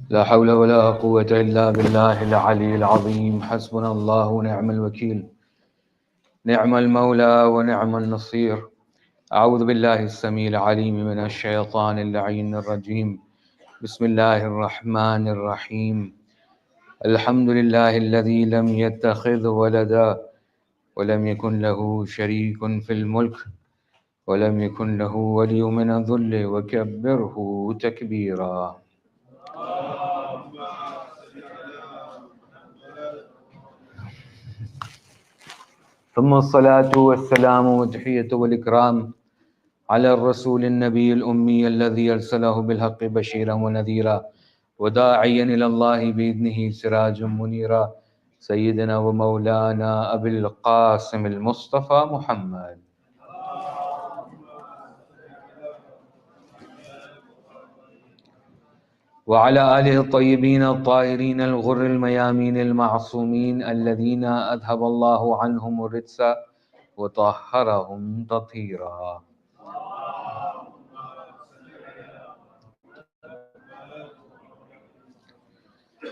لا حول ولا قوة إلا بالله العلي العظيم. حسبنا الله ونعم الوكيل، نعم المولى ونعم النصير. أعوذ بالله السميع العليم من الشيطان اللعين الرجيم. بسم الله الرحمن الرحيم. الحمد لله الذي لم يتخذ ولدا ولم يكن له شريك في الملك ولم يكن له ولي من الذل وكبره تكبيرا. ثم الصلاة والسلام والتحية والإكرام على الرسول النبي الأمي الذي أرسله بالحق بشيرا ونذيرا وداعيا إلى الله بإذنه سراجا منيرا، سيدنا ومولانا أبي القاسم المصطفى محمد. وعلى آله الطيبين الطاهرين الغر الميامين المعصومين الذين أذهب الله عنهم الرجس وطهرهم تطهيرا.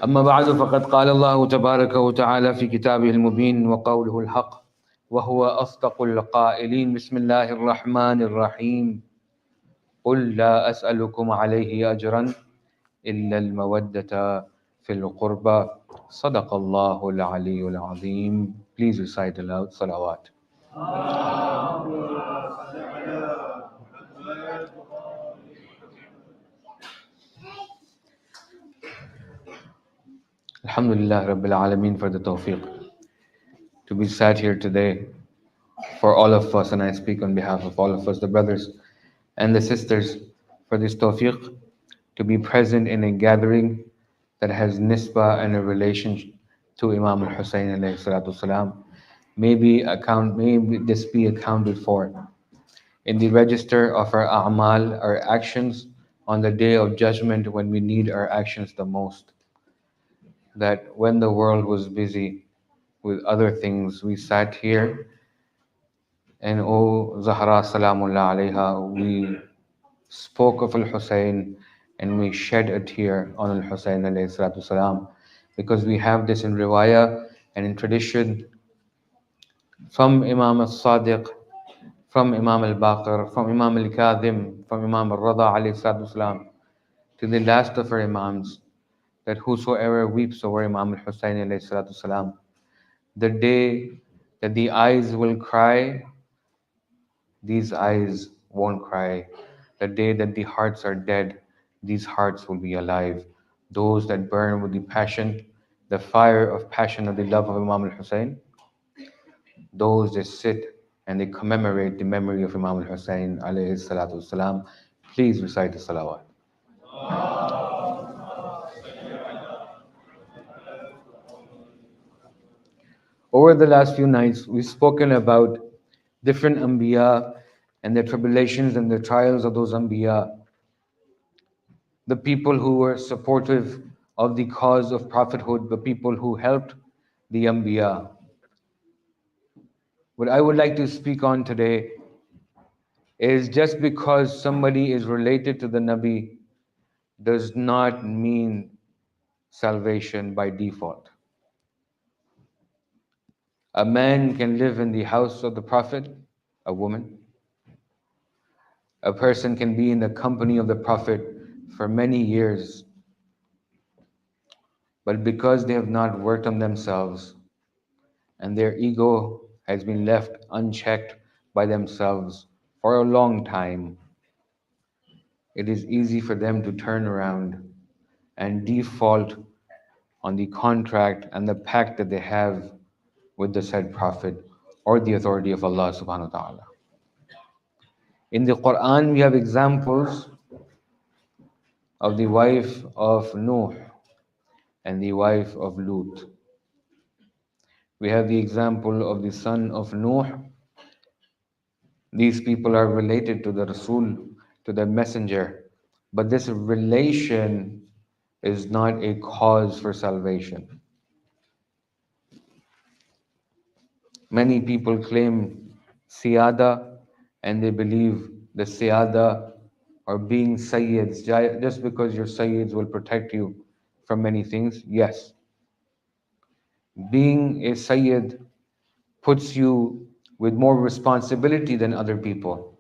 أما بعد، فقد قال الله تبارك وتعالى في كتابه المبين وقوله الحق وهو أصدق القائلين. بسم الله الرحمن الرحيم. قل لا أسألكم عليه أجرا إلا المودة في القربى. صدق الله العلي العظيم. Please recite aloud salawat. Alhamdulillah Rabbil Alameen for the tawfiq to be sat here today for all of us, and I speak on behalf of all of us, the brothers and the sisters, for this tawfiq to be present in a gathering that has nisbah and a relation to Imam al-Hussein alayhi salatu salam. May this be accounted for in the register of our a'mal, our actions, on the day of judgment when we need our actions the most. That when the world was busy with other things, we sat here and Zahra Salamullah alayha, we spoke of Al-Hussein and we shed a tear on Al-Hussein alayhi salatu salam, because we have this in riwayah and in tradition from Imam al-Sadiq, from Imam al-Baqir, from Imam al-Kadhim, from Imam al-Rada alayhi salatu salam, to the last of our Imams, that whosoever weeps over Imam al-Hussein alayhi salatu salam, the day that the eyes will cry, these eyes won't cry. The day that the hearts are dead, these hearts will be alive. Those that burn with the passion, the fire of passion of the love of Imam al-Hussein, those that sit and they commemorate the memory of Imam al-Hussein alayhi salatu wasalam. Please recite the salawat. Over the last few nights, we've spoken about different Anbiya and the tribulations and the trials of those Anbiya, the people who were supportive of the cause of prophethood, the people who helped the Anbiya. What I would like to speak on today is just because somebody is related to the Nabi does not mean salvation by default. A man can live in the house of the Prophet, a woman. A person can be in the company of the Prophet for many years, but because they have not worked on themselves and their ego has been left unchecked by themselves for a long time, it is easy for them to turn around and default on the contract and the pact that they have with the said Prophet or the authority of Allah subhanahu wa ta'ala. In the Quran, we have examples of the wife of Nuh and the wife of Lut. We have the example of the son of Nuh. These people are related to the Rasul, to the messenger, but this relation is not a cause for salvation. Many people claim Siyada and they believe the Siyada or being Sayyids, just because your Sayyids will protect you, from many things? Yes. Being a Sayyid puts you with more responsibility than other people.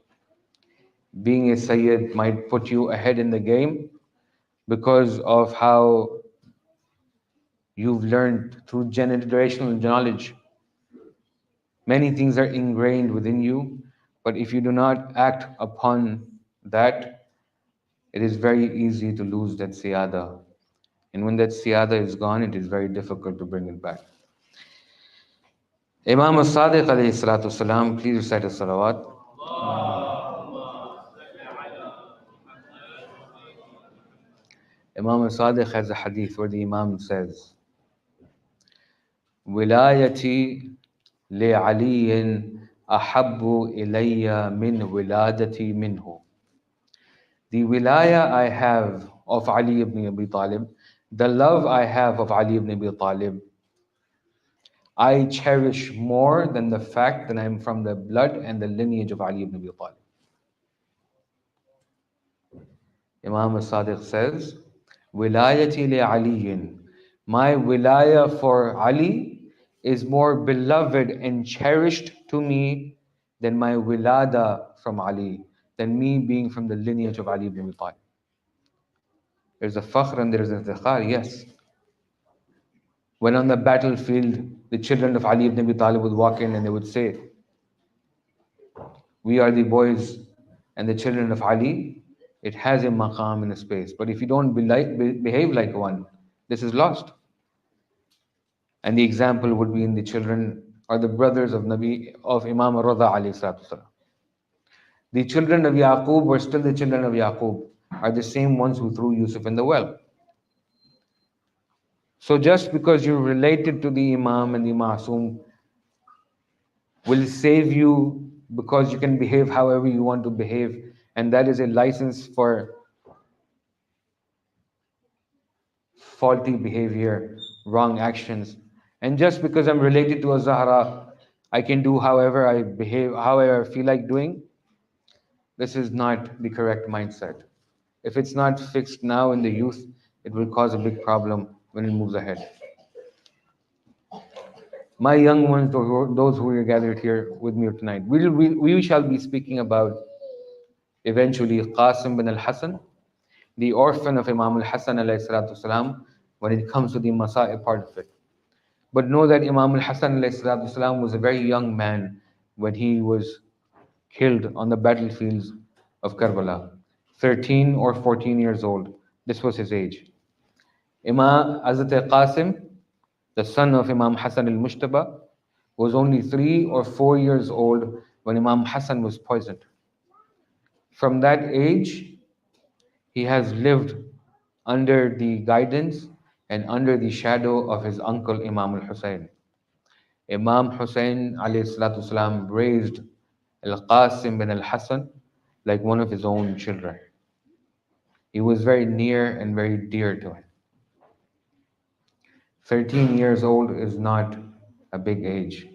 Being a Sayyid might put you ahead in the game because of how you've learned through generational knowledge. Many things are ingrained within you, but if you do not act upon that, it is very easy to lose that siyada. And when that siyada is gone, it is very difficult to bring it back. Imam al-Sadiq alayhi salatu salam, please recite a salawat. Imam al-Sadiq has a hadith where the Imam says, Wilayati li aliyin ahabbu ilayya min wiladati minhu. The wilaya I have of Ali ibn Abi Talib, the love I have of Ali ibn Abi Talib, I cherish more than the fact that I'm from the blood and the lineage of Ali ibn Abi Talib. Imam al-Sadiq says, Wilayati li aliyin. My wilaya for Ali is more beloved and cherished to me than my wilada from Ali, than me being from the lineage of Ali ibn Abi Talib. There's a fakhr and there's a iftikhar, yes. When on the battlefield, the children of Ali ibn Abi Talib would walk in and they would say, we are the boys and the children of Ali, it has a maqam and a space. But if you don't behave like one, this is lost. And the example would be in the children or the brothers of Imam Rada alayhi salatu salam. The children of Yaqub were still the children of Yaqub, are the same ones who threw Yusuf in the well. So just because you're related to the Imam and the Masoom will save you because you can behave however you want to behave, and that is a license for faulty behavior, wrong actions. And just because I'm related to a Zahra, I can do however I behave, however I feel like doing. This is not the correct mindset. If it's not fixed now in the youth, it will cause a big problem when it moves ahead. My young ones, those who are gathered here with me tonight, we shall be speaking about eventually Qasim bin al-Hasan, the orphan of Imam al-Hasan alayhi salatu salam, when it comes to the Masa'ib part of it. But know that Imam al-Hasan alayhi salatu salam was a very young man when he was killed on the battlefields of Karbala. 13 or 14 years old. This was his age. Imam Hazrat Qasim, the son of Imam Hassan al-Mushtaba, was only 3 or 4 years old when Imam Hassan was poisoned. From that age, he has lived under the guidance and under the shadow of his uncle Imam al-Hussein. Imam Hussein alayhi salatu salam raised Al-Qasim bin al-Hassan like one of his own children. He was very near and very dear to him. 13 years old is not a big age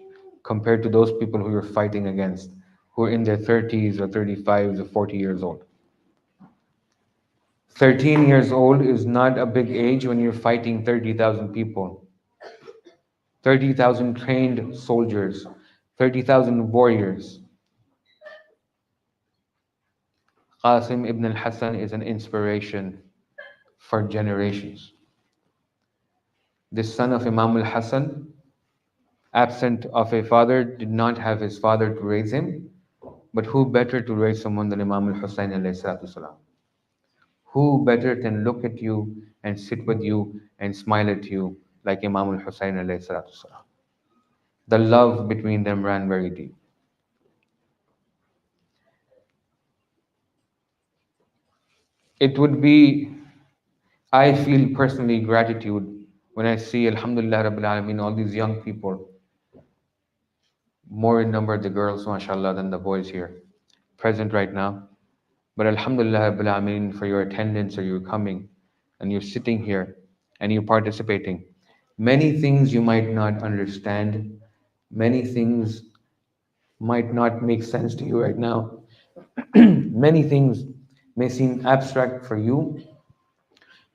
compared to those people who you're fighting against, who are in their 30s or 35s or 40 years old. 13 years old is not a big age when you're fighting 30,000 people, 30,000 trained soldiers, 30,000 warriors. Qasim ibn al-Hassan is an inspiration for generations. This son of Imam al-Hassan, absent of a father, did not have his father to raise him, but who better to raise someone than Imam al-Hussein alayhi salatu salam? Who better can look at you and sit with you and smile at you like Imam al-Hussein alayhi salatu salam? The love between them ran very deep. It would be, I feel personally gratitude when I see, Alhamdulillah Rabbil Alameen, all these young people, more in number the girls, mashallah, than the boys here, present right now. But Alhamdulillah Rabbil Alameen for your attendance or your coming, and you're sitting here and you're participating. Many things you might not understand, many things might not make sense to you right now. Many things may seem abstract for you,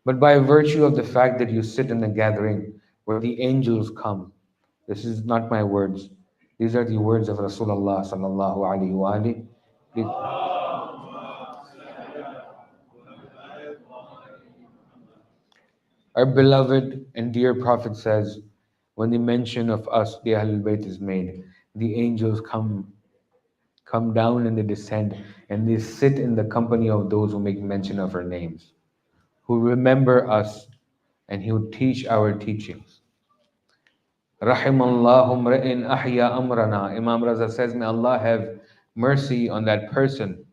but by virtue of the fact that you sit in the gathering where the angels come. This is not my words. These are the words of Rasulullah sallallahu alaihi wasallam. Our beloved and dear Prophet says, when the mention of us, the Ahlul Bayt, is made, the angels come down and they descend and they sit in the company of those who make mention of our names, who remember us and who teach our teachings. Rahimallahu mra'in ahya amrana. Imam Raza says, may Allah have mercy on that person.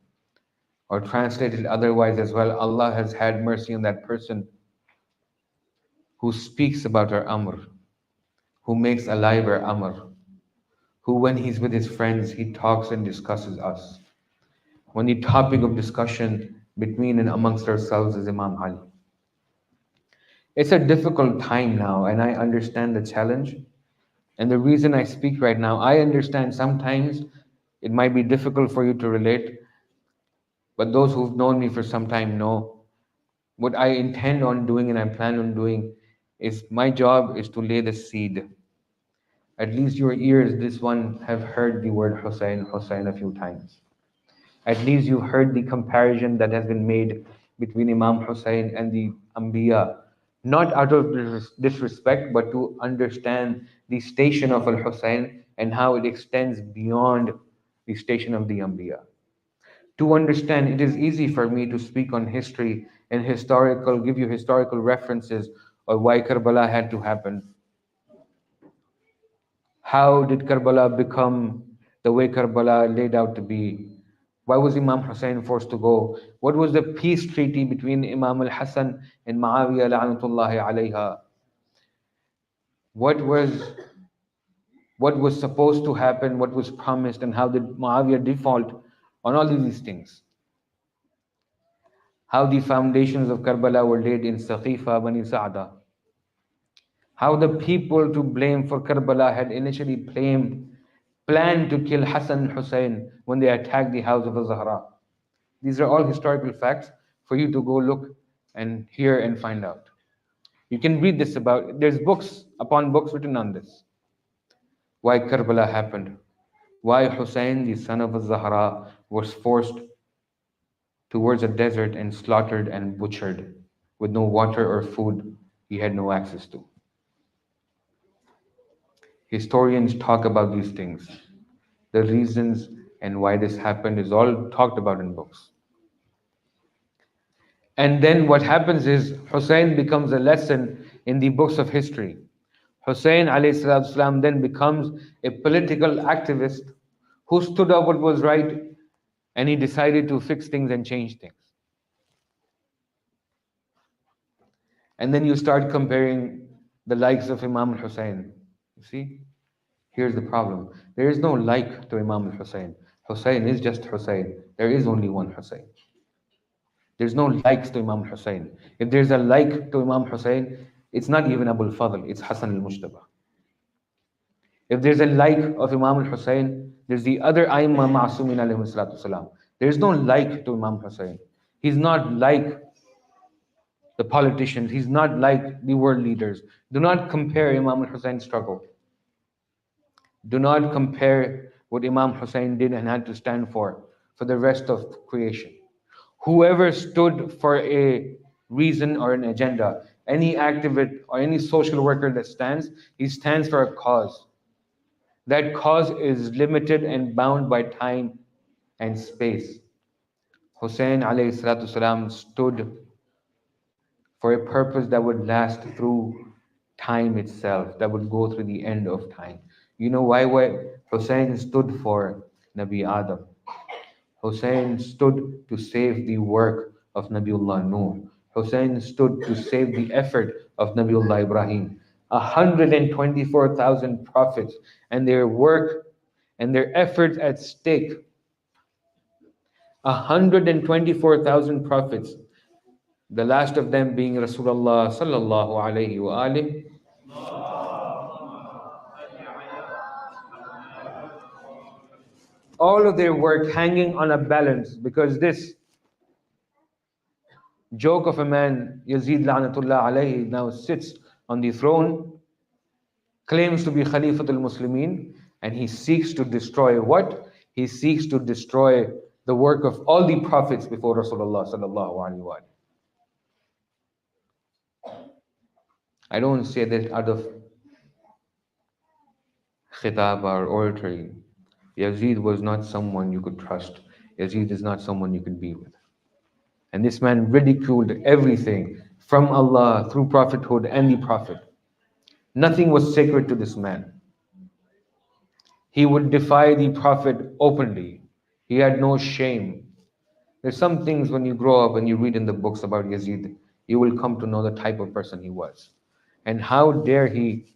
Or translated otherwise as well, Allah has had mercy on that person who speaks about our amr, who makes alive our amr, who when he's with his friends, he talks and discusses us. When the topic of discussion between and amongst ourselves is Imam Ali. It's a difficult time now, and I understand the challenge. And the reason I speak right now, I understand sometimes it might be difficult for you to relate, but those who've known me for some time know what I intend on doing and I plan on doing is my job is to lay the seed. At least your ears, this one, have heard the word Hussein, Hussein a few times. At least you've heard the comparison that has been made between Imam Hussein and the Anbiya, not out of disrespect, but to understand the station of Al Hussein and how it extends beyond the station of the Anbiya. To understand, it is easy for me to speak on history and give you historical references of why Karbala had to happen. How did Karbala become the way Karbala laid out to be? Why was Imam Hussein forced to go? What was the peace treaty between Imam al-Hassan and Muawiyah la'natullahi alayha? What was supposed to happen, what was promised, and how did Muawiyah default on all of these things? How the foundations of Karbala were laid in Saqifa, Bani Sa'da. How the people to blame for Karbala had initially planned to kill Hassan and Hussein when they attacked the house of Zahra. These are all historical facts for you to go look and hear and find out. You can read this there's books upon books written on this. Why Karbala happened. Why Hussein, the son of Zahra, was forced towards a desert and slaughtered and butchered with no water or food he had no access to. Historians talk about these things. The reasons and why this happened is all talked about in books. And then what happens is Hussein becomes a lesson in the books of history. Hussein alayhi then becomes a political activist who stood up what was right and he decided to fix things and change things. And then you start comparing the likes of Imam al-Hussein. You see? Here's the problem. There is no like to Imam al-Hussein. Hussein is just Hussein. There is only one Hussein. There's no likes to Imam Hussein. If there's a like to Imam Hussein, it's not even Abul Fadl, it's Hassan al-Mujtaba. If there's a like of Imam al-Hussein, there's the other Aimma Ma'asumin alayhi salatu salam. There's no like to Imam Hussein. He's not like the politicians. He's not like the world leaders. Do not compare Imam al-Hussein's struggle. Do not compare what Imam Hussein did and had to stand for the rest of creation. Whoever stood for a reason or an agenda, any activist or any social worker that stands, he stands for a cause. That cause is limited and bound by time and space. Hussein alayhi salatu salam stood for a purpose that would last through time itself, that would go through the end of time. You know why Hussein stood for Nabi Adam? Hussein stood to save the work of Nabiullah Nuh. Hussein stood to save the effort of Nabiullah Ibrahim. 124,000 prophets and their work and their efforts at stake. 124,000 prophets, the last of them being Rasulullah sallallahu alayhi wa alihi. All of their work hanging on a balance, because this Joke of a man, Yazid La'natullah alayhi, now sits on the throne, claims to be Khalifatul Muslimin, and he seeks to destroy what? He seeks to destroy the work of all the prophets before Rasulullah sallallahu alaihi wasallam. I don't say that out of khitab or oratory. Yazid was not someone you could trust. Yazid is not someone you could be with. And this man ridiculed everything from Allah through prophethood and the prophet. Nothing was sacred to this man. He would defy the prophet openly. He had no shame. There's some things when you grow up and you read in the books about Yazid, you will come to know the type of person he was. And how dare he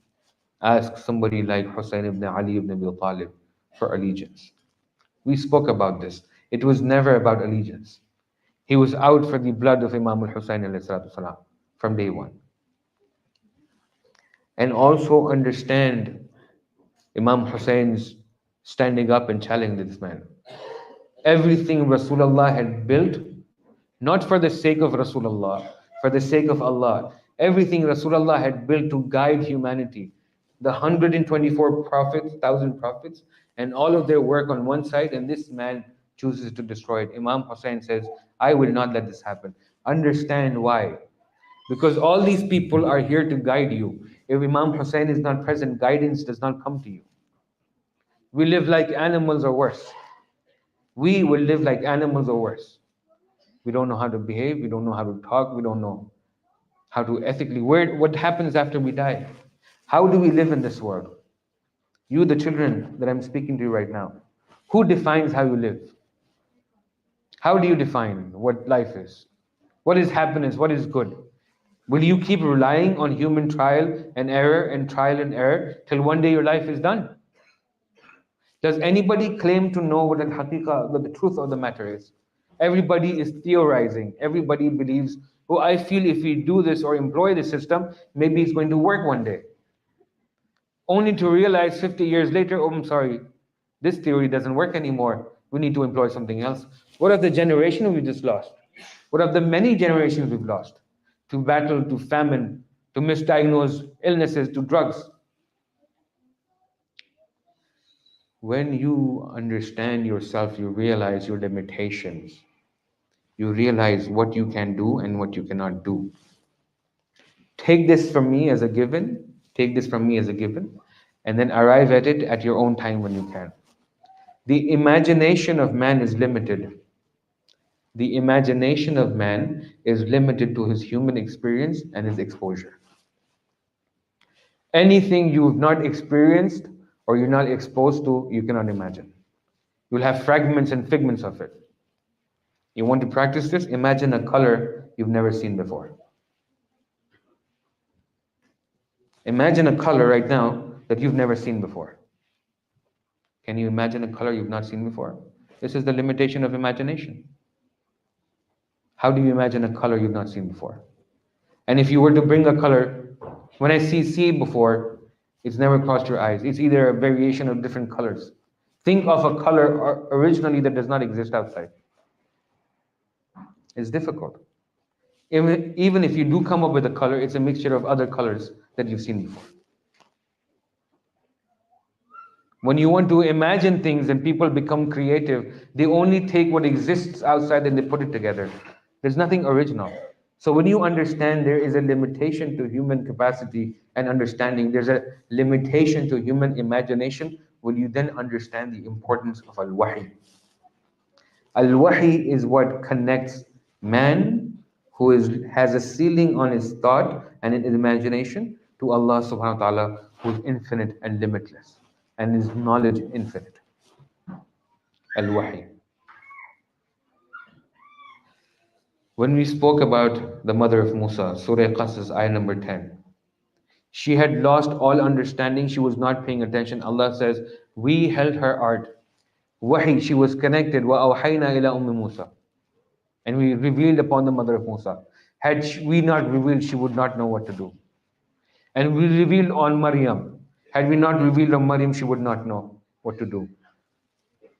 ask somebody like Hussein ibn Ali ibn Abi Talib for allegiance? We spoke about this. It was never about allegiance. He was out for the blood of Imam al-Hussein from day one. And also understand Imam Hussein's standing up and challenging this man. Everything Rasulullah had built, not for the sake of Rasulullah, for the sake of Allah. Everything Rasulullah had built to guide humanity. The 124 prophets, 1,000 prophets, and all of their work on one side, and this man chooses to destroy it. Imam Hussein says, I will not let this happen. Understand why. Because all these people are here to guide you. If Imam Hussein is not present, guidance does not come to you. We live like animals or worse. We will live like animals or worse. We don't know how to behave, we don't know how to talk, we don't know how to ethically. What happens after we die? How do we live in this world? You, the children that I'm speaking to you right now, who defines how you live? How do you define what life is? What is happiness? What is good? Will you keep relying on human trial and error till one day your life is done? Does anybody claim to know what the truth of the matter is? Everybody is theorizing. Everybody believes, oh, I feel if we do this or employ this system, maybe it's going to work one day. Only to realize 50 years later, oh, I'm sorry, this theory doesn't work anymore. We need to employ something else. What of the generation we just lost? What of the many generations we've lost? To battle, to famine, to misdiagnosed illnesses, to drugs. When you understand yourself, you realize your limitations. You realize what you can do and what you cannot do. Take this from me as a given, and then arrive at it at your own time when you can. The imagination of man is limited. The imagination of man is limited to his human experience and his exposure. Anything you've not experienced or you're not exposed to, you cannot imagine. You'll have fragments and figments of it. You want to practice this? Imagine a color you've never seen before. Imagine a color right now that you've never seen before. Can you imagine a color you've not seen before? This is the limitation of imagination. How do you imagine a color you've not seen before? And if you were to bring a color, when I see sea before, it's never crossed your eyes. It's either a variation of different colors. Think of a color originally that does not exist outside. It's difficult. Even if you do come up with a color, it's a mixture of other colors that you've seen before. When you want to imagine things and people become creative, they only take what exists outside and they put it together. There's nothing original. So when you understand there is a limitation to human capacity and understanding, there's a limitation to human imagination, will you then understand the importance of al-wahi? Al-wahi is what connects man who has a ceiling on his thought and in his imagination to Allah subhanahu wa ta'ala, who is infinite and limitless and his knowledge infinite. Al-wahi. When we spoke about the mother of Musa, Surah Qasas, ayah number 10, she had lost all understanding, she was not paying attention. Allah says, we held her art. Wahi, she was connected. وَأَوْحَيْنَا إِلَىٰ أُمِّ Musa. And we revealed upon the mother of Musa. Had we not revealed, she would not know what to do. And we revealed on Maryam. Had we not revealed on Maryam, she would not know what to do.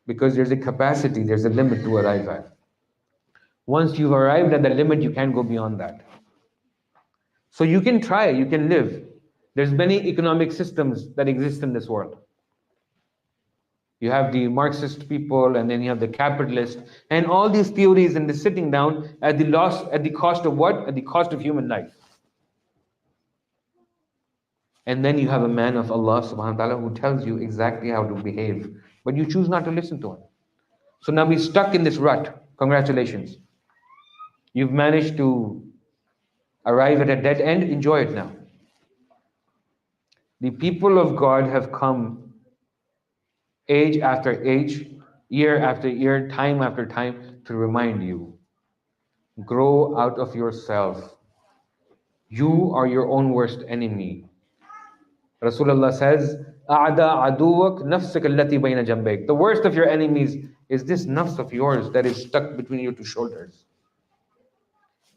Because there's a capacity, there's a limit to arrive at. Once you've arrived at the limit, you can't go beyond that. So you can try, you can live. There's many economic systems that exist in this world. You have the Marxist people, and then you have the capitalist, and all these theories, and they're sitting down at the loss, at the cost of what? At the cost of human life. And then you have a man of Allah subhanahu wa ta'ala who tells you exactly how to behave, but you choose not to listen to him. So now we're stuck in this rut. Congratulations. You've managed to arrive at a dead end. Enjoy it now. The people of God have come age after age, year after year, time after time to remind you, grow out of yourself. You are your own worst enemy. Rasulullah says, "A'da aduwak nafsik allati bayna jambayk." The worst of your enemies is this nafs of yours that is stuck between your two shoulders.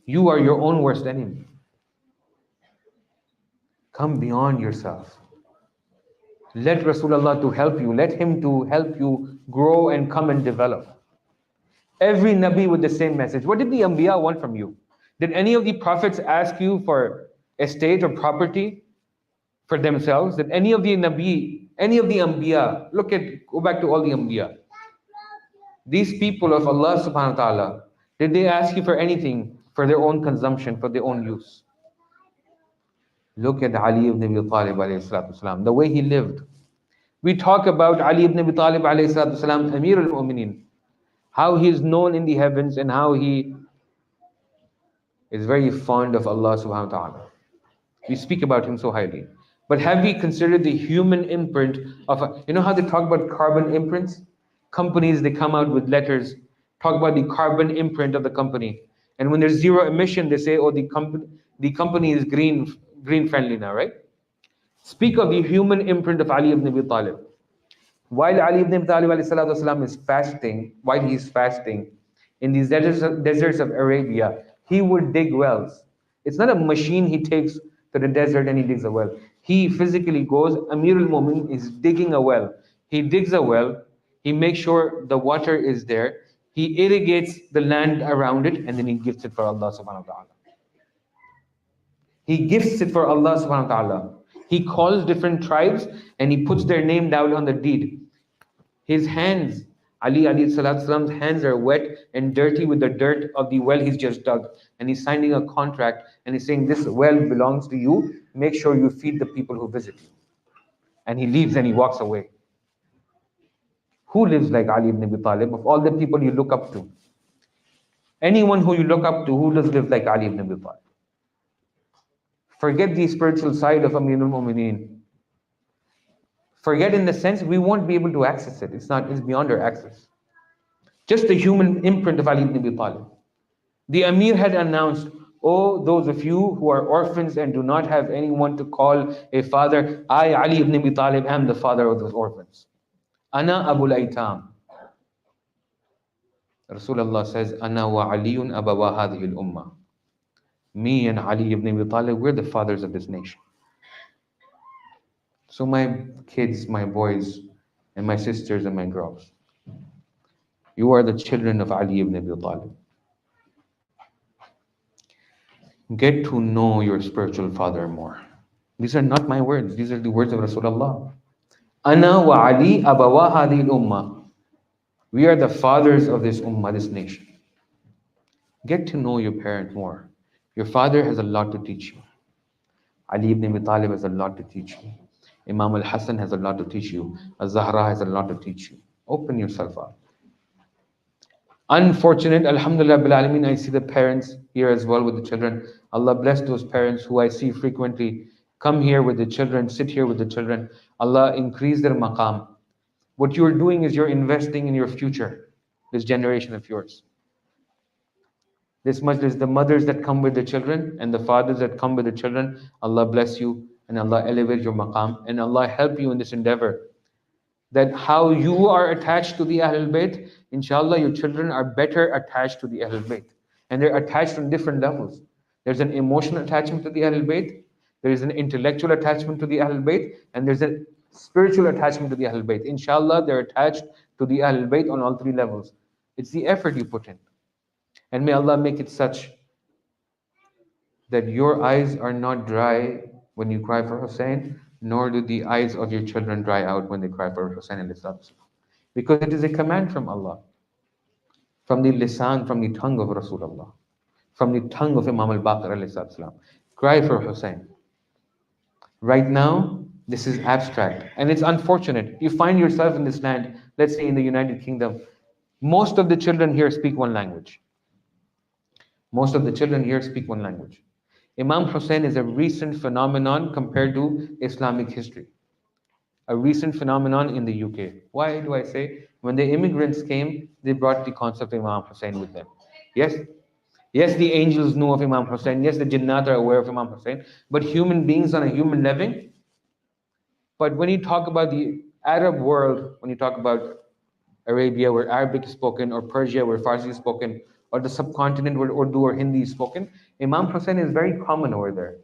You are your own worst enemy. Come beyond yourself. Let Rasulullah to help you. Let him to help you grow and come and develop. Every Nabi with the same message. What did the Anbiya want from you? Did any of the prophets ask you for estate or property for themselves? Did any of the Nabi, any of the Anbiya, go back to all the Anbiya. These people of Allah subhanahu wa ta'ala, did they ask you for anything for their own consumption, for their own use? Look at Ali ibn Abi Talib alayhi salatu wasalam, the way he lived. We talk about Ali ibn Abi Talib alayhi salatu wasalam, Amir al-Mu'mineen, how he is known in the heavens and how he is very fond of Allah subhanahu wa ta'ala. We speak about him so highly. But have we considered the human imprint of, you know how they talk about carbon imprints? Companies, they come out with letters, talk about the carbon imprint of the company. And when there's zero emission, they say, oh, the company is green friendly now, right? Speak of the human imprint of Ali ibn Abi Talib. While Ali ibn Abi Talib is fasting, while he's fasting, in these deserts of Arabia, he would dig wells. It's not a machine he takes to the desert and he digs a well. He physically goes, Amir al-Mu'min is digging a well. He digs a well, he makes sure the water is there, he irrigates the land around it, and then he gifts it for Allah subhanahu wa ta'ala. He gifts it for Allah subhanahu wa ta'ala. He calls different tribes and he puts their name down on the deed. His hands, Ali alayhi salatu salam's hands are wet and dirty with the dirt of the well he's just dug. And he's signing a contract and he's saying, this well belongs to you. Make sure you feed the people who visit you. And he leaves and he walks away. Who lives like Ali ibn Abi Talib? Of all the people you look up to, anyone who you look up to, who does live like Ali ibn Abi Talib? Forget the spiritual side of Amir al-Mu'mineen. Forget in the sense we won't be able to access it. It's beyond our access. Just the human imprint of Ali ibn Abi Talib. The Amir had announced, oh, those of you who are orphans and do not have anyone to call a father, I, Ali ibn Abi Talib, am the father of those orphans. Ana Abul Aitam. Rasulullah says, Ana wa Aliyun abawa hadhihi al-ummah. Me and Ali ibn Abi Talib, we're the fathers of this nation. So my kids, my boys, and my sisters and my girls, you are the children of Ali ibn Abi Talib. Get to know your spiritual father more. These are not my words. These are the words of Rasulullah. Ana wa Ali abawa hadhihi al-ummah. We are the fathers of this ummah, this nation. Get to know your parent more. Your father has a lot to teach you. Ali ibn Abi Talib has a lot to teach you. Imam al-Hassan has a lot to teach you. Al-Zahra has a lot to teach you. Open yourself up. Unfortunate, alhamdulillah bil alameen, I see the parents here as well with the children. Allah bless those parents who I see frequently come here with the children, sit here with the children. Allah increase their maqam. What you're doing is you're investing in your future, this generation of yours. This much is the mothers that come with the children and the fathers that come with the children. Allah bless you and Allah elevate your maqam and Allah help you in this endeavor. That how you are attached to the Ahlul Bayt, inshallah your children are better attached to the Ahlul Bayt. And they're attached on different levels. There's an emotional attachment to the Ahlul Bayt, there is an intellectual attachment to the Ahlul Bayt, and there's a spiritual attachment to the Ahlul Bayt. Inshallah, they're attached to the Ahlul Bayt on all three levels. It's the effort you put in. And may Allah make it such that your eyes are not dry when you cry for Hussein, nor do the eyes of your children dry out when they cry for Hussein alayhi salatu wasalam. Because it is a command from Allah, from the lisan, from the tongue of Rasulullah, from the tongue of Imam al-Baqir alayhi salatu wasalam. Cry for Hussein. Right now, this is abstract. And it's unfortunate. You find yourself in this land, let's say in the United Kingdom, most of the children here speak one language. Most of the children here speak one language. Imam Hussein is a recent phenomenon compared to Islamic history. A recent phenomenon in the UK. Why do I say? When the immigrants came, they brought the concept of Imam Hussein with them. Yes? Yes, the angels know of Imam Hussein. Yes, the jinnat are aware of Imam Hussein. But human beings on a human level, but when you talk about the Arab world, when you talk about Arabia where Arabic is spoken, or Persia where Farsi is spoken, or the subcontinent where Urdu or Hindi is spoken, Imam Hussein is very common over there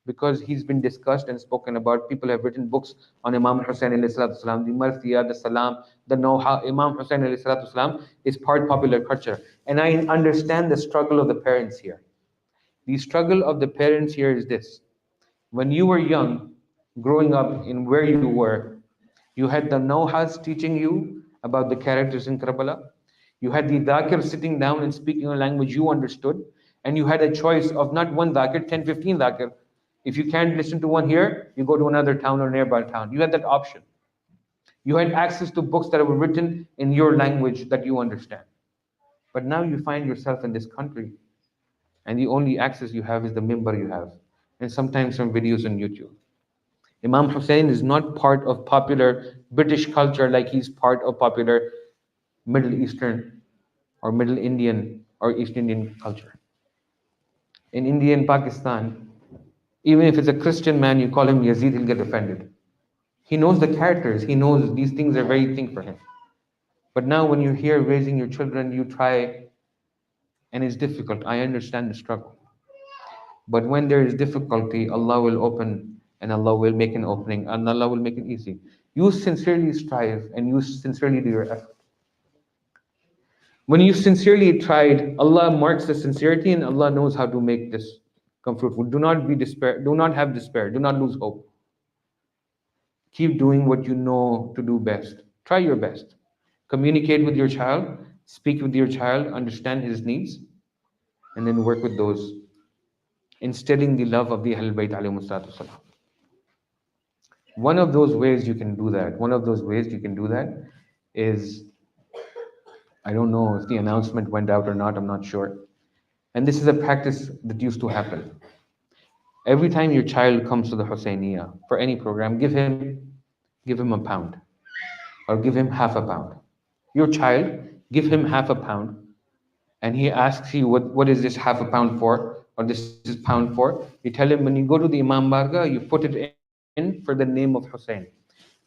because he's been discussed and spoken about. People have written books on Imam Hussein alayhi salatu wasalam, the Marthiyah, the Salam, the Noha. Imam Hussein alayhi salatu wasalam is part popular culture. And I understand the struggle of the parents here. The struggle of the parents here is this. When you were young, growing up in where you were, you had the Nohas teaching you about the characters in Karbala. You had the Dhakir sitting down and speaking a language you understood. And you had a choice of not one Dhakir, 10, 15 Dhakir. If you can't listen to one here, you go to another town or nearby town. You had that option. You had access to books that were written in your language that you understand. But now you find yourself in this country, and the only access you have is the mimbar you have, and sometimes some videos on YouTube. Imam Hussein is not part of popular British culture like he's part of popular Middle Eastern or Middle Indian or East Indian culture. In India and Pakistan, even if it's a Christian man, you call him Yazid, he'll get offended. He knows the characters, he knows these things are very thing for him. But now when you're here raising your children, you try, and it's difficult. I understand the struggle. But when there is difficulty, Allah will open and Allah will make an opening and Allah will make it easy. You sincerely strive and you sincerely do your effort. When you sincerely tried, Allah marks the sincerity and Allah knows how to make this come fruitful. Do not be despair. Do not have despair. Do not lose hope. Keep doing what you know to do best. Try your best. Communicate with your child. Speak with your child. Understand his needs. And then work with those. Instilling the love of the Ahlul Bayt alayhi salatu wasalam. One of those ways you can do that is, I don't know if the announcement went out or not, I'm not sure. And this is a practice that used to happen. Every time your child comes to the Husseiniya for any program, give him £1 or give him £0.5. Your child, give him £0.5, and he asks you, what is this £0.5 for, or this is pound for? You tell him, when you go to the Imam Barga, you put it in for the name of Hussein.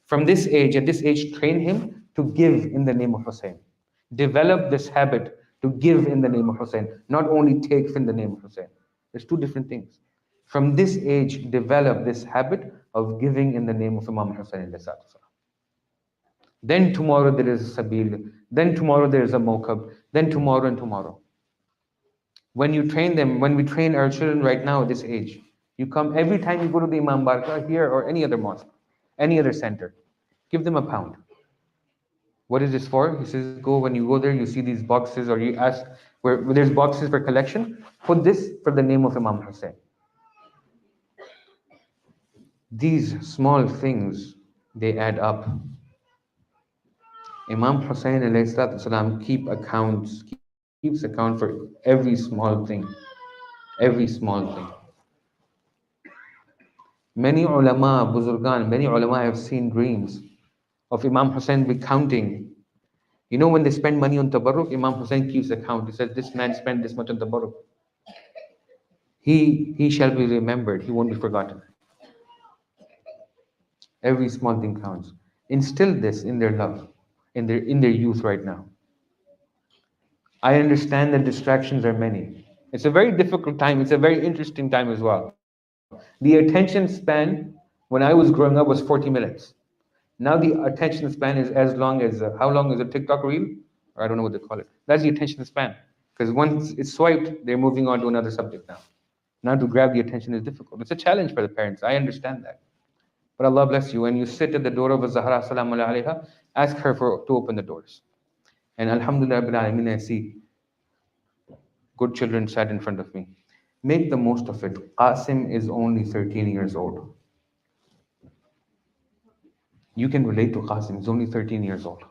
From this age, at this age, train him to give in the name of Hussein. Develop this habit to give in the name of Hussein, not only take in the name of Hussein. There's two different things. From this age, develop this habit of giving in the name of Imam Hussein. Then tomorrow there is a sabil, then tomorrow there is a mawkab, then tomorrow and tomorrow. When you train them, when we train our children right now at this age, you come every time you go to the Imam Barka here or any other mosque, any other center, give them £1. What is this for? He says, go, when you go there, you see these boxes, or you ask where there's boxes for collection, put this for the name of Imam Hussein. These small things, they add up. Imam Hussein ﷺ keeps account for every small thing. Every small thing. Many ulama have seen dreams of Imam Hussein recounting. You know, when they spend money on tabarruk, Imam Hussein keeps account. He says, this man spent this much on tabarruk. He shall be remembered. He won't be forgotten. Every small thing counts. Instill this in their love, in their youth right now. I understand that distractions are many. It's a very difficult time. It's a very interesting time as well. The attention span when I was growing up was 40 minutes. Now the attention span is as long as, how long is a TikTok reel? Or I don't know what they call it. That's the attention span. Because once it's swiped, they're moving on to another subject now. Now to grab the attention is difficult. It's a challenge for the parents. I understand that. But Allah bless you. When you sit at the door of a Zahra, salamu alayha, ask her to open the doors. And Alhamdulillah, Rabbil Alameen, I see good children sat in front of me. Make the most of it. Qasim is only 13 years old. You can relate to Qasim. He's only 13 years old.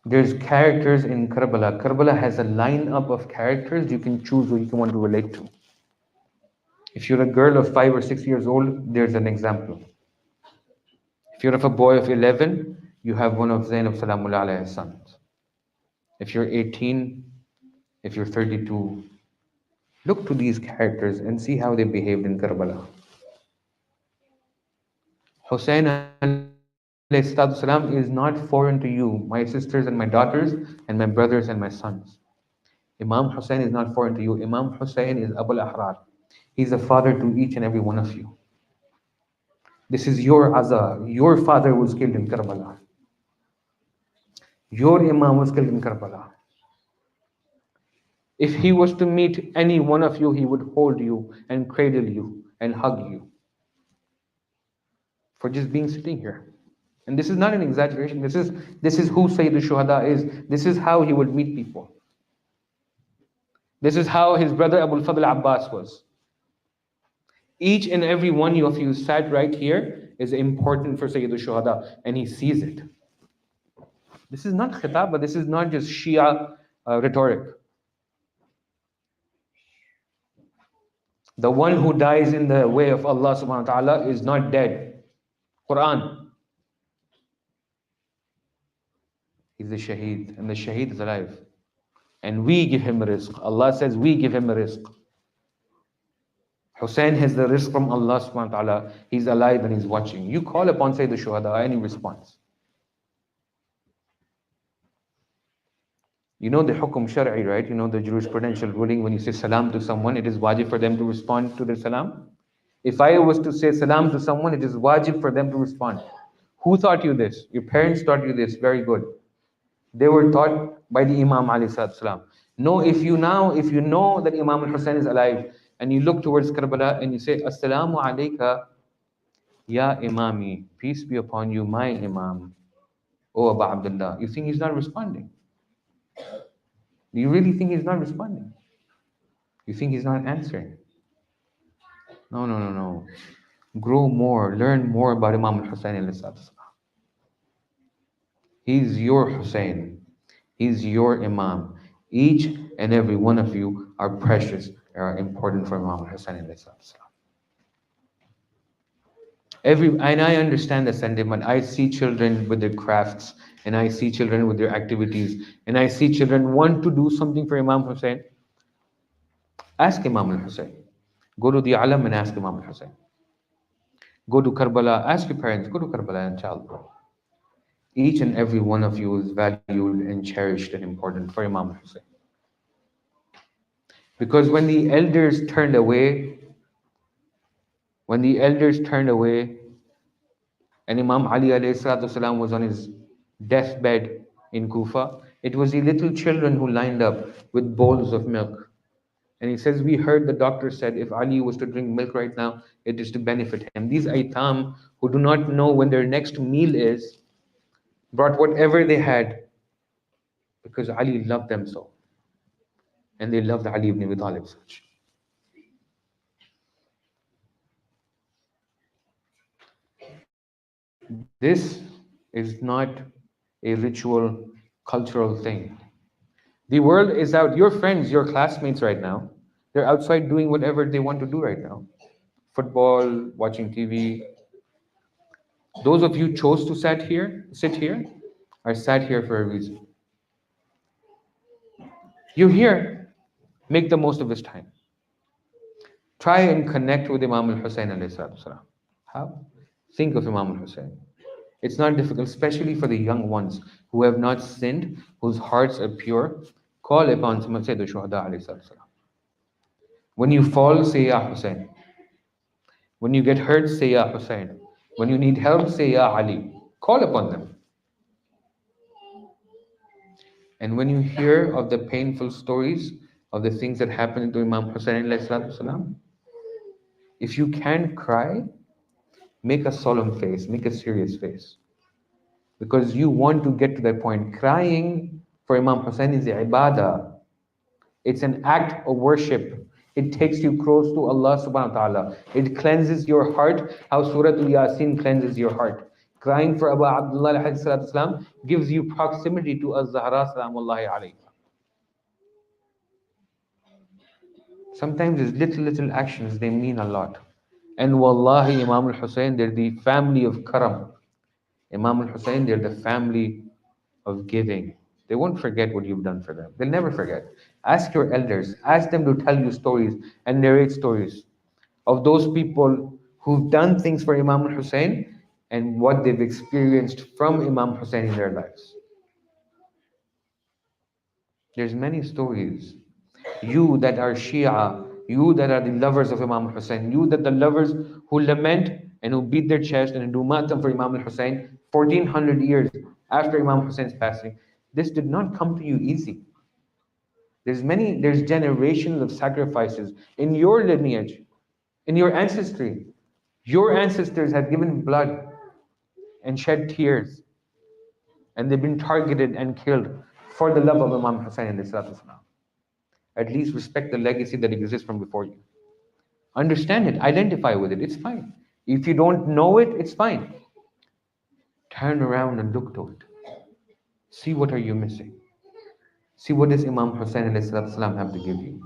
There's characters in Karbala. Karbala has a lineup of characters. You can choose who you can want to relate to. If you're a girl of 5 or 6 years old, there's an example. If you're of a boy of 11, you have one of Zainab Salamullah alayhi's sons. If you're 18, if you're 32, look to these characters and see how they behaved in Karbala. Hussein alayhi is not foreign to you, my sisters and my daughters, and my brothers and my sons. Imam Hussein is not foreign to you. Imam Hussein is Abul Ahrar. He's a father to each and every one of you. This is your Azza. Your father was killed in Karbala. Your Imam was killed in Karbala. If he was to meet any one of you, he would hold you and cradle you and hug you for just being sitting here. And this is not an exaggeration. This is who Sayyid al-Shuhada is. This is how he would meet people. This is how his brother Abu al-Fadl Abbas was. Each and every one of you sat right here is important for Sayyid al-Shuhada, and he sees it. This is not khitaba, this is not just Shia rhetoric. The one who dies in the way of Allah subhanahu wa ta'ala is not dead. Quran. He's the shaheed, and the shaheed is alive. And we give him rizq. Allah says we give him rizq. Hussein has the rizq from Allah subhanahu wa ta'ala. He's alive and he's watching. You call upon Sayyid al-Shuhada, any response. You know the hukum shar'i, right? You know the jurisprudential ruling. When you say salam to someone, it is wajib for them to respond to the salam. If I was to say salam to someone, it is wajib for them to respond. Who taught you this? Your parents taught you this. Very good. They were taught by the Imam alayhi salam. No, if you know that Imam al-Hussein is alive, and you look towards Karbala and you say, Assalamu alayka, ya imami, peace be upon you, my Imam, O Abu Abdullah. You think he's not responding? Do you really think he's not responding? You think he's not answering? No. Grow more, learn more about Imam al-Hussein alayhi salam. He's your Hussein. He's your Imam. Each and every one of you are precious, are important for Imam al-Hussein alayhi salam. And I understand the sentiment. I see children with their crafts, and I see children with their activities, and I see children want to do something for Imam Hussein. Ask Imam al-Hussein. Go to the Alam and ask Imam al-Hussein. Go to Karbala, ask your parents, go to Karbala and child. Each and every one of you is valued and cherished and important for Imam al-Hussein. Because when the elders turned away, and Imam Ali alayhi salatu wasalam was on his deathbed in Kufa, it was the little children who lined up with bowls of milk. And he says, we heard the doctor said if Ali was to drink milk right now, it is to benefit him. These aitam who do not know when their next meal is, brought whatever they had because Ali loved them so. And they loved Ali ibn Abi Talib such. This is not a ritual, cultural thing. The world is out. Your friends, your classmates right now, they're outside doing whatever they want to do right now. Football, watching TV. Those of you chose to sit here, are sat here for a reason. You're here. Make the most of this time. Try and connect with Imam al-Hussein alayhi salatu. How? Think of Imam al-Hussein. It's not difficult, especially for the young ones who have not sinned, whose hearts are pure. Call upon Sayyid al-Shuhada alayhi salatu. When you fall, say Ya Hussein. When you get hurt, say Ya Hussein. When you need help, say Ya Ali. Call upon them. And when you hear of the painful stories of the things that happened to Imam Hussein alayhi salatu salam, if you can't cry, make a solemn face, make a serious face. Because you want to get to that point. Crying for Imam Hussein is ibadah. It's an act of worship. It takes you close to Allah subhanahu wa ta'ala. It cleanses your heart, how Surah Al-Yasin cleanses your heart. Crying for Abu Abdullah alayhi salatu salam gives you proximity to Az-Zahra salamullahi alayha. Sometimes these little actions, they mean a lot. And wallahi, Imam al-Hussein, they're the family of karam. Imam al-Hussein, they're the family of giving. They won't forget what you've done for them. They'll never forget. Ask your elders, ask them to tell you stories and narrate stories of those people who've done things for Imam al-Hussein and what they've experienced from Imam Hussein in their lives. There's many stories. You that are Shia, you that are the lovers of Imam Hussein, you that the lovers who lament and who beat their chest and do matam for Imam Hussein 1400 years after Imam Hussein's passing, this did not come to you easy. There's generations of sacrifices in your lineage, in your ancestry. Your ancestors have given blood and shed tears, and they've been targeted and killed for the love of Imam Hussein. At least respect the legacy that exists from before you. Understand it, identify with it, it's fine. If you don't know it, it's fine. Turn around and look to it. See what are you missing. See what does Imam Hussein have to give you.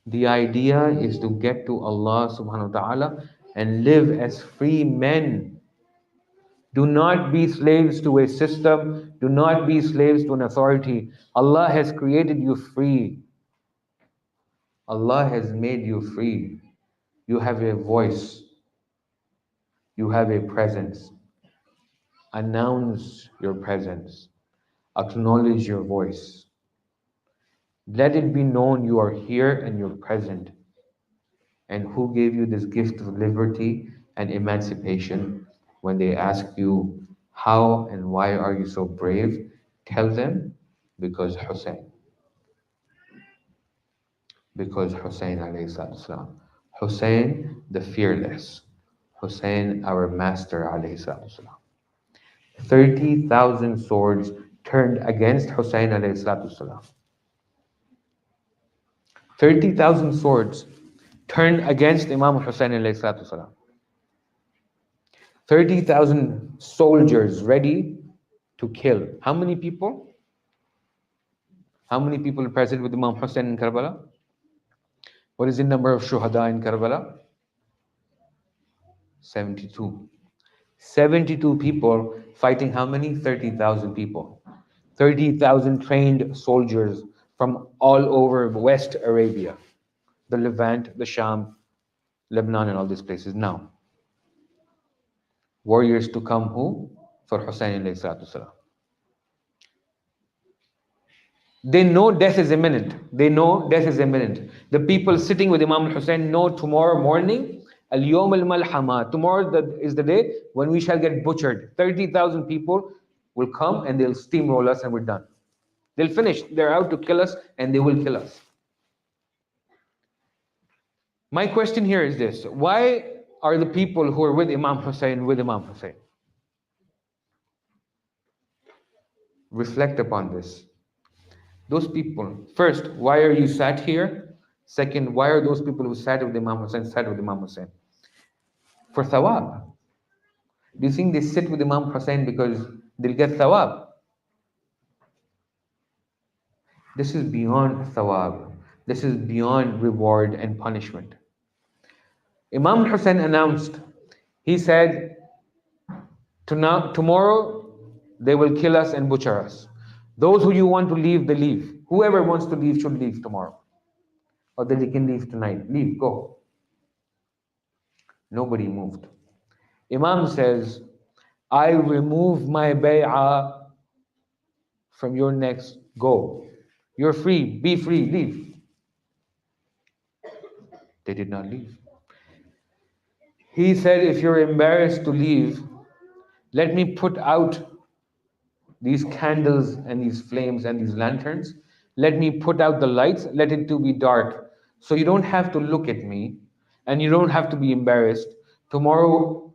The idea is to get to Allah subhanahu wa ta'ala and live as free men. Do not be slaves to a system. Do not be slaves to an authority. Allah has created you free. Allah has made you free. You have a voice. You have a presence. Announce your presence. Acknowledge your voice. Let it be known you are here and you're present. And who gave you this gift of liberty and emancipation? When they ask you, how and why are you so brave? Tell them, because Hussein. Because Hussein alayhi salam. Hussein the fearless. Hussein our master alayhi salam. 30,000 swords turned against Hussein alayhi salam. 30,000 swords turned against Imam Hussein alayhi salam. 30,000 soldiers ready to kill. How many people? How many people are present with Imam Hussein in Karbala? What is the number of shuhada in Karbala? 72. 72 people fighting how many? 30,000 people. 30,000 trained soldiers from all over West Arabia, the Levant, the Sham, Lebanon, and all these places. Now, warriors to come who? For Hussein alayhi salatu salam. They know death is imminent. They know death is imminent. The people sitting with Imam Hussein know tomorrow morning, al-yawm al-malhama, tomorrow is the day when we shall get butchered. 30,000 people will come and they'll steamroll us and we're done. They'll finish. They're out to kill us and they will kill us. My question here is this. Why are the people who are with Imam Hussein with Imam Hussein? Reflect upon this. Those people, first, why are you sat here? Second, why are those people who sat with Imam Hussein sat with Imam Hussein? For thawab. Do you think they sit with Imam Hussein because they'll get thawab? This is beyond thawab. This is beyond reward and punishment. Imam Hussein announced, he said, tomorrow they will kill us and butcher us. Those who you want to leave, they leave. Whoever wants to leave should leave tomorrow. Or that they can leave tonight. Leave, go. Nobody moved. Imam says, I remove my bay'ah from your necks. Go. You're free. Be free. Leave. They did not leave. He said, if you're embarrassed to leave, let me put out these candles and these flames and these lanterns. Let me put out the lights, let it to be dark. So you don't have to look at me and you don't have to be embarrassed. Tomorrow,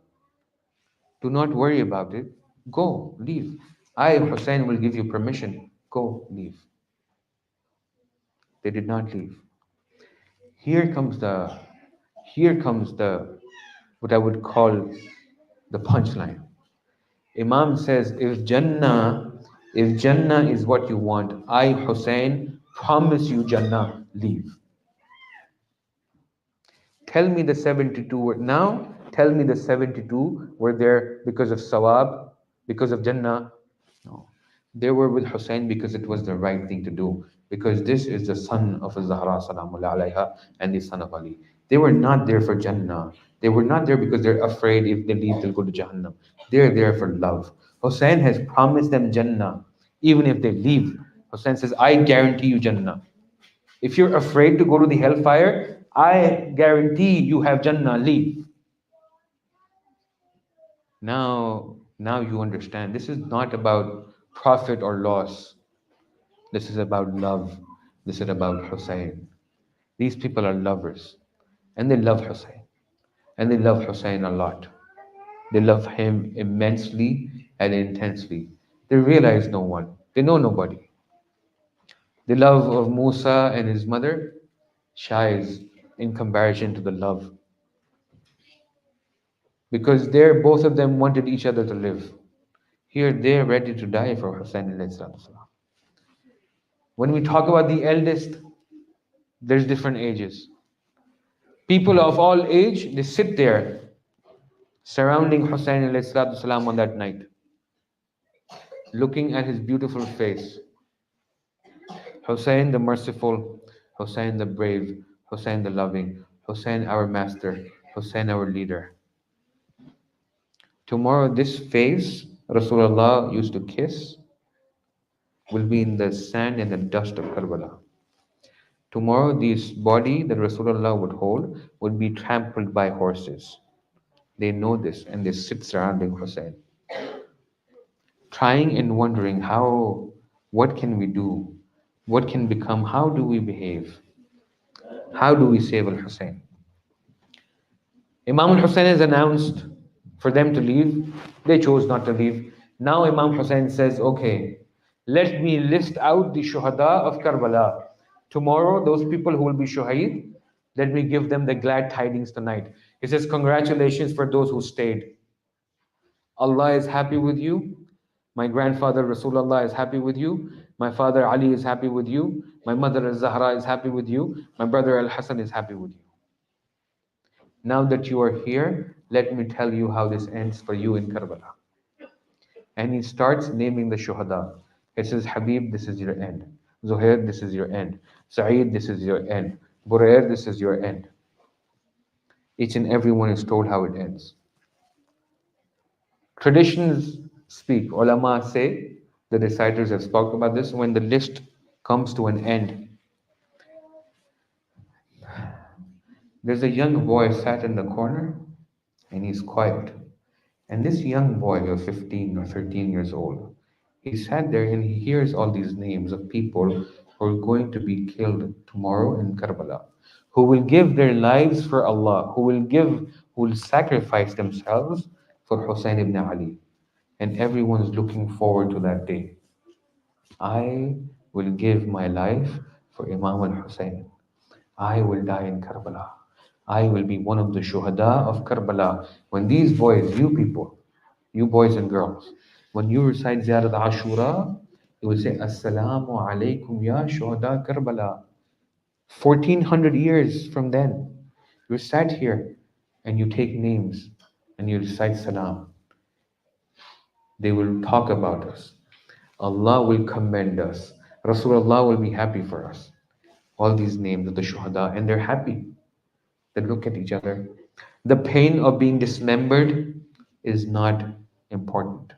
do not worry about it. Go, leave. I, Hussein, will give you permission. Go, leave. They did not leave. Here comes the, here comes the, what I would call the punchline. Imam says, if Jannah is what you want, I, Hussein, promise you Jannah, leave. Tell me the 72 were, now tell me the 72 were there because of sawab, because of Jannah. No. They were with Hussein because it was the right thing to do. Because this is the son of Zahra salamullah alayha and the son of Ali. They were not there for Jannah. They were not there because they're afraid if they leave they'll go to Jahannam. They're there for love. Hussein has promised them Jannah. Even if they leave, Hussein says, I guarantee you Jannah. If you're afraid to go to the hellfire, I guarantee you have Jannah, leave. Now you understand. This is not about profit or loss. This is about love. This is about Hussein. These people are lovers. And they love Hussein. And they love Hussein a lot. They love him immensely and intensely. They realize no one. They know nobody. The love of Musa and his mother shies in comparison to the love. Because there, both of them wanted each other to live. Here, they're ready to die for Hussein alayhi salatu wasalam. When we talk about the eldest, there's different ages. People of all age, they sit there surrounding Hussein alayhi salatu wasalam on that night, looking at his beautiful face. Hussein the merciful, Hussein the brave, Hussein the loving, Hussein our master, Hussein our leader. Tomorrow, this face Rasulullah used to kiss will be in the sand and the dust of Karbala. Tomorrow, this body that Rasulullah would hold would be trampled by horses. They know this and they sit surrounding Hussein, trying and wondering what can we do? What can become? How do we behave? How do we save Al Hussein? Imam Al Hussein has announced for them to leave. They chose not to leave. Now Imam Hussein says, okay, let me list out the shuhada of Karbala. Tomorrow, those people who will be shuhaid, let me give them the glad tidings tonight. He says, congratulations for those who stayed. Allah is happy with you. My grandfather Rasulullah is happy with you. My father Ali is happy with you. My mother Al-Zahra is happy with you. My brother Al-Hasan is happy with you. Now that you are here, let me tell you how this ends for you in Karbala. And he starts naming the shuhada. He says, Habib, this is your end. Zuhair, this is your end. Sa'id, this is your end. Burair, this is your end. Each and every one is told how it ends. Traditions speak. Ulama say, the reciters have spoken about this, when the list comes to an end, there's a young boy sat in the corner and he's quiet. And this young boy of 15 or 13 years old, he sat there and he hears all these names of people who are going to be killed tomorrow in Karbala, who will give their lives for Allah, who will sacrifice themselves for Hussein ibn Ali. And everyone's looking forward to that day. I will give my life for Imam al-Hussein. I will die in Karbala. I will be one of the shuhada of Karbala. When these boys, you people, you boys and girls, when you recite Ziyarat Ashura, you will say, Assalamu alaikum ya shuhada Karbala. 1400 years from then, you sat here and you take names and you recite salam. They will talk about us. Allah will commend us. Rasulullah will be happy for us. All these names of the shuhada, and they're happy. They look at each other. The pain of being dismembered is not important.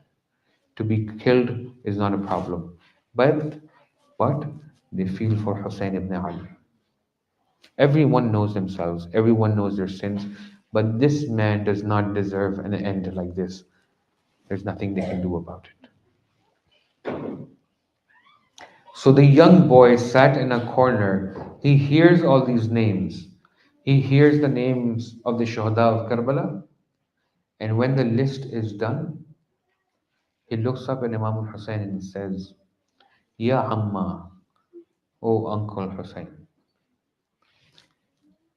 To be killed is not a problem. But they feel for Hussein ibn Ali. Everyone knows themselves, everyone knows their sins, but this man does not deserve an end like this. There's nothing they can do about it. So the young boy sat in a corner. He hears all these names. He hears the names of the Shuhada of Karbala. And when the list is done, he looks up at Imam Hussein and he says, Ya Amma, O Uncle Hussein,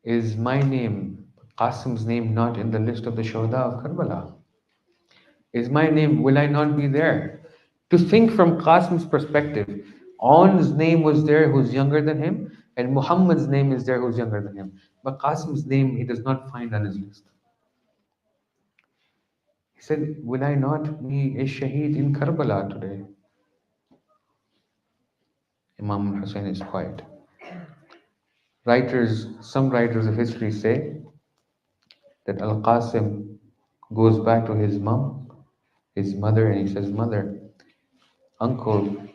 is my name, Qasim's name, not in the list of the Shuhada of Karbala? Is my name, will I not be there? To think from Qasim's perspective, On's name was there who's younger than him, and Muhammad's name is there who's younger than him. But Qasim's name he does not find on his list. He said, will I not be a shaheed in Karbala today? Imam Hussein is quiet. Some writers of history say that Al Qasim goes back to his mom, his mother, and he says, Mother, Uncle,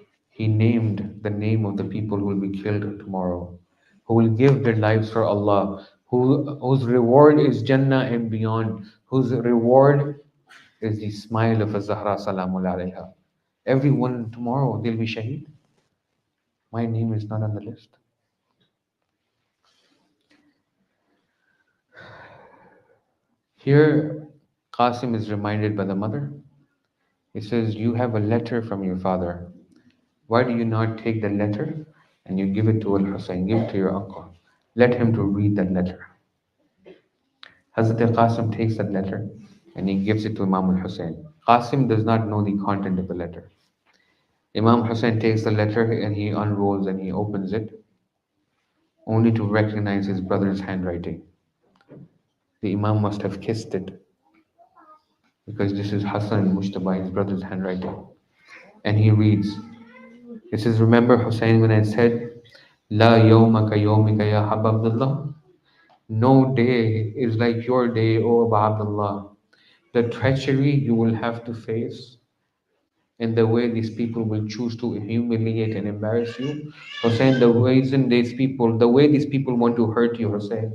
he named the name of the people who will be killed tomorrow, who will give their lives for Allah, whose reward is Jannah and beyond, whose reward is the smile of a Zahra Salamul Alayha. Everyone tomorrow, they'll be shaheed. My name is not on the list. Here, Qasim is reminded by the mother. He says, You have a letter from your father. Why do you not take the letter and you give it to Al Hussein? Give it to your uncle. Let him to read that letter. Hazrat Qasim takes that letter and he gives it to Imam Al Hussein. Qasim does not know the content of the letter. Imam Hussein takes the letter and he unrolls and he opens it, only to recognize his brother's handwriting. The Imam must have kissed it because this is Hassan al Mujtaba, his brother's handwriting. And he reads, he says, Remember Hussein when I said, La yawma ka yawmika ya Hab Abdullah? No day is like your day, O Abu Abdullah. The treachery you will have to face and the way these people will choose to humiliate and embarrass you. Hussein, the way these people want to hurt you, Hussein,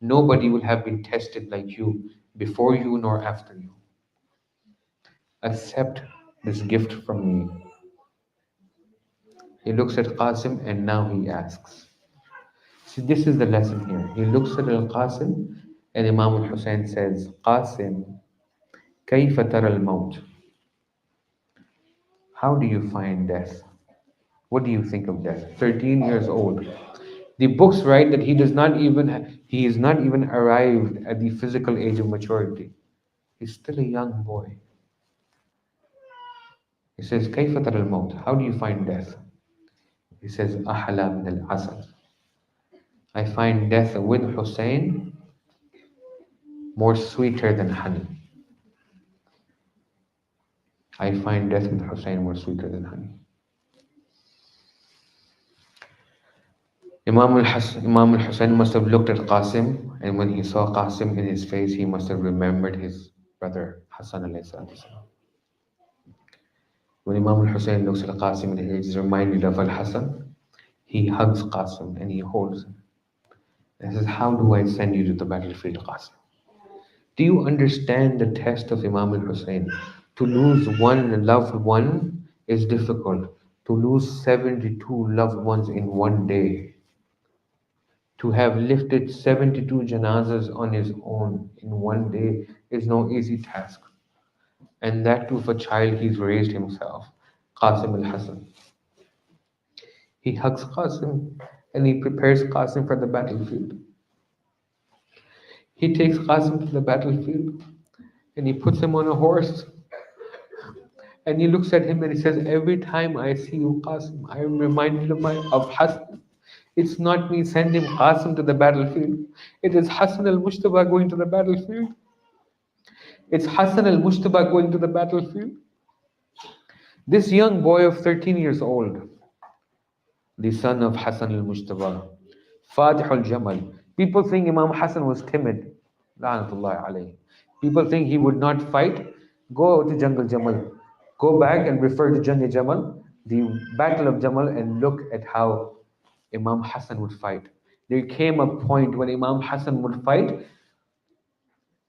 nobody will have been tested like you before you nor after you. Accept this gift from me. He looks at Qasim and now he asks. See, this is the lesson here. He looks at Al Qasim and Imam Al Hussein says, Qasim, كيف ترى الموت? How do you find death? What do you think of death? 13 years old. The books write that he is not even arrived at the physical age of maturity. He's still a young boy. He says, كيف ترى الموت? How do you find death? He says, أحلى من العسل. I find death with Hussein more sweeter than honey. I find death with Hussein more sweeter than honey. Imam al-Hussein must have looked at Qasim, and when he saw Qasim in his face, he must have remembered his brother Hassan alayhi salatu wasalam. When Imam al-Hussein looks at Qasim and he is reminded of al-Hassan, he hugs Qasim and he holds him. And says, How do I send you to the battlefield, Qasim? Do you understand the test of Imam al-Hussein? To lose one loved one is difficult. To lose 72 loved ones in one day, to have lifted 72 janazas on his own in one day is no easy task. And that too for a child he's raised himself, Qasim al-Hassan. He hugs Qasim and he prepares Qasim for the battlefield. He takes Qasim to the battlefield and he puts him on a horse and he looks at him and he says, Every time I see you, Qasim, I am reminded of Hassan. It's not me sending Qasim to the battlefield. It is Hassan al-Mujtaba going to the battlefield. It's Hassan al-Mujtaba going to the battlefield. This young boy of 13 years old, the son of Hassan al-Mujtaba, Fatih al-Jamal. People think Imam Hassan was timid. La'natullah alayhi. People think he would not fight. Go to Jungle Jamal. Go back and refer to Jang Jamal, the Battle of Jamal, and look at how Imam Hassan would fight. There came a point when Imam Hassan would fight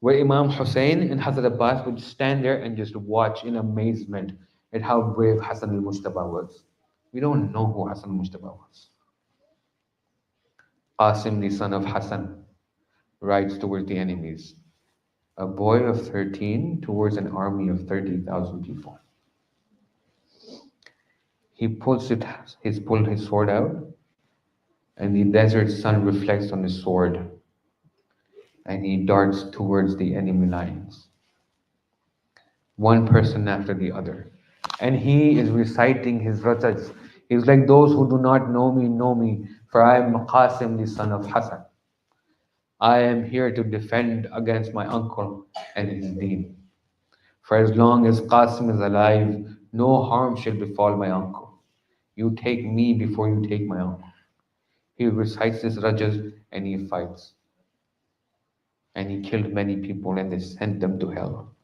where Imam Hussein and Hazrat Abbas would stand there and just watch in amazement at how brave Hassan al-Mujtaba was. We don't know who Hassan Mujtaba was. Qasim, the son of Hassan, rides towards the enemies. A boy of 13 towards an army of 30,000 people. He pulled his sword out, and the desert sun reflects on his sword, and he darts towards the enemy lines, one person after the other. And he is reciting his rajas. He's like, those who do not know me, for I am Qasim, the son of Hassan. I am here to defend against my uncle and his deen. For as long as Qasim is alive, no harm shall befall my uncle. You take me before you take my uncle. He recites his rajas and he fights. And he killed many people and they sent them to hell,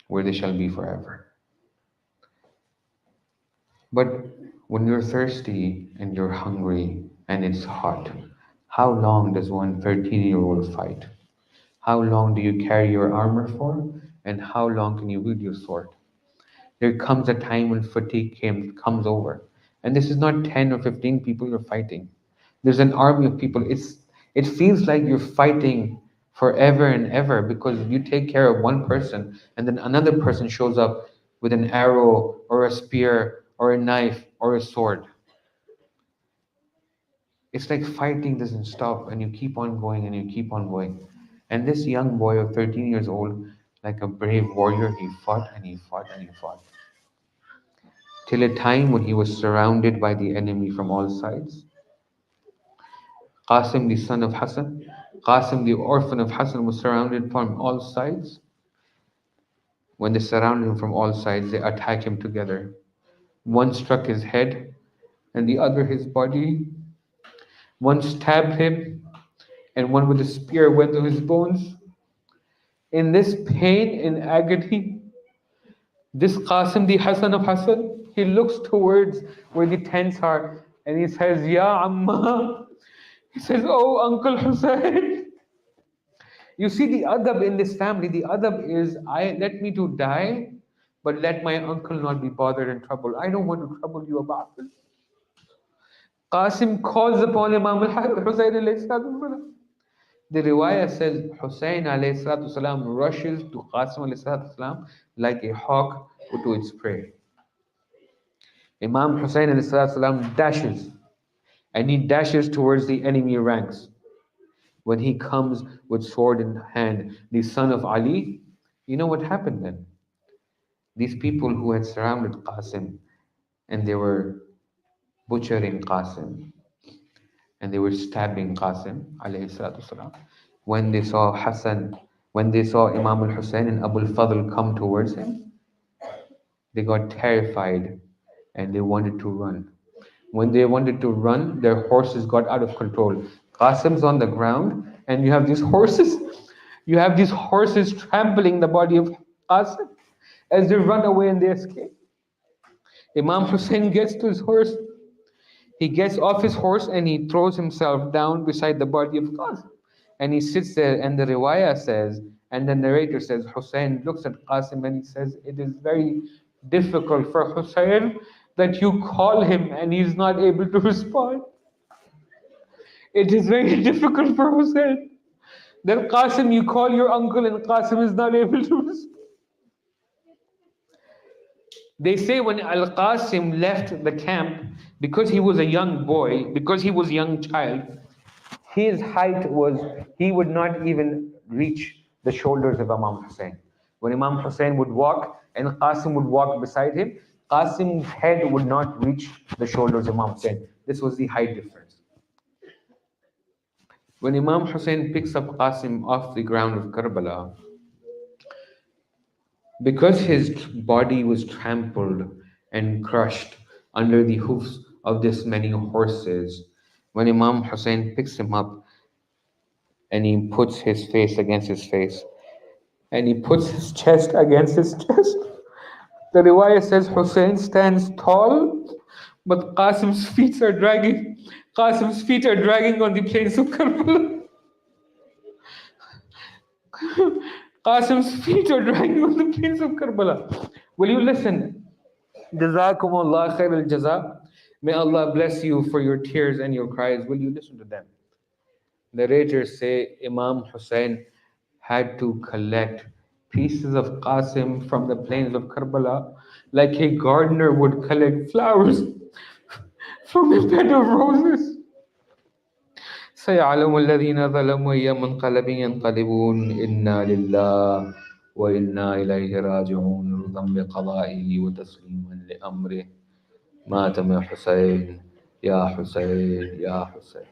where they shall be forever. But when you're thirsty and you're hungry and it's hot, how long does one 13-year-old fight? How long do you carry your armor for? And how long can you wield your sword? There comes a time when fatigue comes over. And this is not 10 or 15 people you're fighting. There's an army of people. It feels like you're fighting forever and ever because you take care of one person and then another person shows up with an arrow or a spear or a knife or a sword. It's like fighting doesn't stop and you keep on going and you keep on going. And this young boy of 13 years old, like a brave warrior, he fought and he fought and he fought. Till a time when he was surrounded by the enemy from all sides. Qasim, the son of Hassan, Qasim, the orphan of Hassan, was surrounded from all sides. When they surrounded him from all sides, they attacked him together. One struck his head and the other his body. One stabbed him and one with a spear went through his bones. In this pain and agony, this Qasim, the Hassan of Hassan, he looks towards where the tents are and he says, Ya Amma. He says, Oh, Uncle Hussein. You see the adab in this family, the adab is, I let me to die, but let my uncle not be bothered and troubled. I don't want to trouble you about this. Qasim calls upon Imam al-Hussein alayhi salatu wasalam. The riwayah says Hussein alayhi salatu wasalam rushes to Qasim alayhi salatu wasalam like a hawk to its prey. Imam Hussein alayhi salatu wasalam dashes and he dashes towards the enemy ranks. When he comes with sword in hand, the son of Ali, you know what happened then? These people who had surrounded Qasim and they were butchering Qasim and they were stabbing Qasim alayhi salatu wasalam. When they saw Hassan, when they saw Imam al-Hussein and Abu al-Fadl come towards him, they got terrified and they wanted to run. When they wanted to run, their horses got out of control. Qasim's on the ground and you have these horses trampling the body of Qasim as they run away and they escape. Imam Hussein gets to his horse. He gets off his horse and he throws himself down beside the body of Qasim. And he sits there, and the riwayah says, and the narrator says, Hussein looks at Qasim and he says, it is very difficult for Hussein that you call him and he's not able to respond. It is very difficult for Hussein that Qasim, you call your uncle and Qasim is not able to respond. They say when Al-Qasim left the camp, because he was a young boy, because he was a young child, his height was, he would not even reach the shoulders of Imam Hussein. When Imam Hussein would walk and Qasim would walk beside him, Qasim's head would not reach the shoulders of Imam Hussein. This was the height difference. When Imam Hussein picks up Qasim off the ground of Karbala, because his body was trampled and crushed under the hoofs of this many horses, when Imam Hussein picks him up and he puts his face against his face and he puts his chest against his chest, the riwayah says Hussein stands tall, but Qasim's feet are dragging. Qasim's feet are dragging on the plains of Karbala. Qasim's feet are dragging on the plains of Karbala. Will you listen? Jazakumullah khair al jaza. May Allah bless you for your tears and your cries. Will you listen to them? Narrators say Imam Hussein had to collect pieces of Qasim from the plains of Karbala like a gardener would collect flowers from a bed of roses. سيعلم الذين ظلموا أي منقلب ينقلبون إنا لله وإنا إليه راجعون رضا بقضائه وتسليما لأمره ماتم يا حسين يا حسين يا حسين